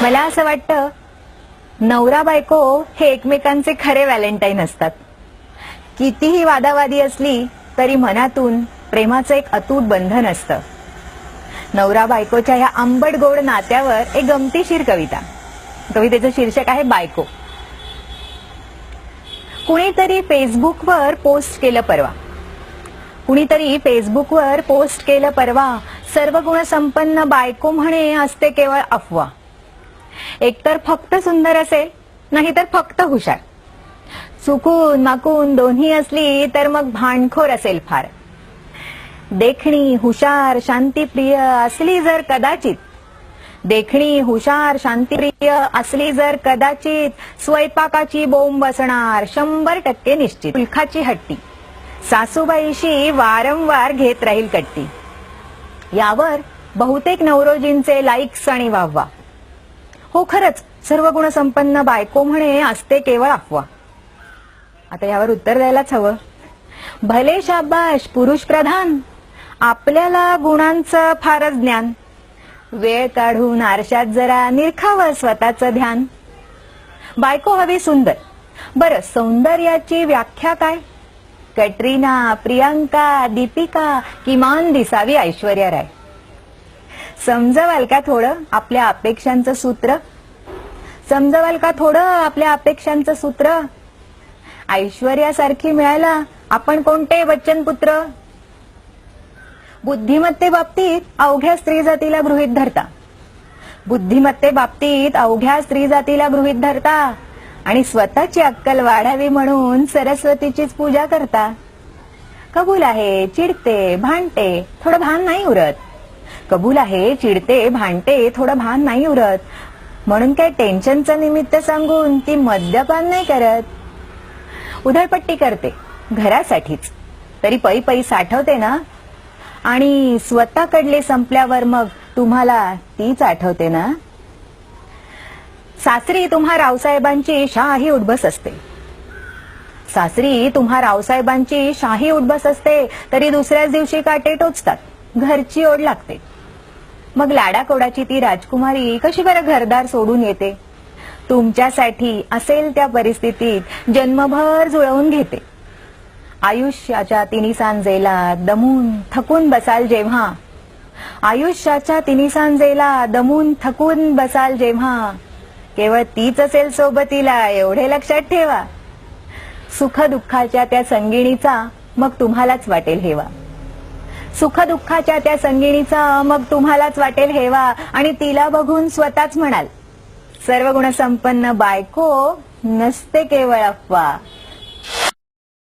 मला असं वाटतं नवरा बायको हे एकमेकांचे खरे व्हॅलेंटाईन असतात. कितीही वादावादी असली तरी मनातून प्रेमाचं एक अतूट बंधन असतं. नवरा बायकोच्या ह्या आंबट गोड नात्यावर एक गमतीशीर कवितेचं शीर्षक आहे बायको. कुणीतरी फेसबुकवर पोस्ट केलं परवा सर्व गुण संपन्न बायको म्हणे असते केवळ अफवा. एकतर फक्त सुंदर असेल नाहीतर फक्त हुशार. चुकून माकून दोन्ही असली तर मग भांडखोर असेल फार. देखणी हुशार शांतिप्रिय असली जर कदाचित स्वयंपाकाची बोंब बसणार 100% निश्चित. मुलखाची हट्टी सासूबाईशी वारंवार घेत राहील कट्टी. यावर बहुतेक नवरोजींचे लाईक्स आणि वाहवा. हो खरंच सर्व गुण संपन्न बायको म्हणे असते केवळ अफवा. आता यावर उत्तर द्यायलाच हवं. भले शाबाश पुरुष प्रधान, आपल्याला गुणांचं फारच ज्ञान. वेळ काढून आरशात जरा निरखावं स्वतःचं ध्यान. बायको हवी सुंदर. बरं सौंदर्याची व्याख्या काय? कटरीना, प्रियांका, दीपिका, किमान दिसावी ऐश्वर्या राय. समजवाल का थोडं आपल्या अपेक्षांचं सूत्र? ऐश्वर्यासारखी मिळायला आपण कोणते वचनपुत्र? बुद्धिमत्तेबाबतीत अवघ्या स्त्री जातीला गृहीत धरता आणि स्वतःची अक्कल वाढावी म्हणून सरस्वतीचीच पूजा करता. कबूल आहे चिडते भांडते थोडं भान नाही उरत. म्हणून काय टेन्शनचं निमित्त सांगून ती मद्यपान नाही करत. उधळपट्टी करते घरासाठीच तरी पै साठवते ना. आणि स्वतःकडले संपल्यावर मग तुम्हाला तीच आठवते ना. सासरी तुम्हा रावसाहेबांची शाही उठबस असते तरी दुसऱ्याच दिवशी काटे टोचतात. घरची ओढ लागते. मग लाडाकोडाची ती राजकुमारी कशी बरं घरदार सोडून येते. तुमच्यासाठी असेल त्या परिस्थितीत जन्मभर जुळवून घेते. आयुष्याच्या तिन्ही सांजेला दमून थकून बसाल जेव्हा केवळ तीच असेल सोबतीला एवढे लक्षात ठेवा. सुख दुःखाच्या त्या संगिणीचा मग तुम्हालाच वाटेल हेवा. आणि तिला बघून स्वतःच म्हणाल सर्व गुण संपन्न बायको नसते केवळ अफवा.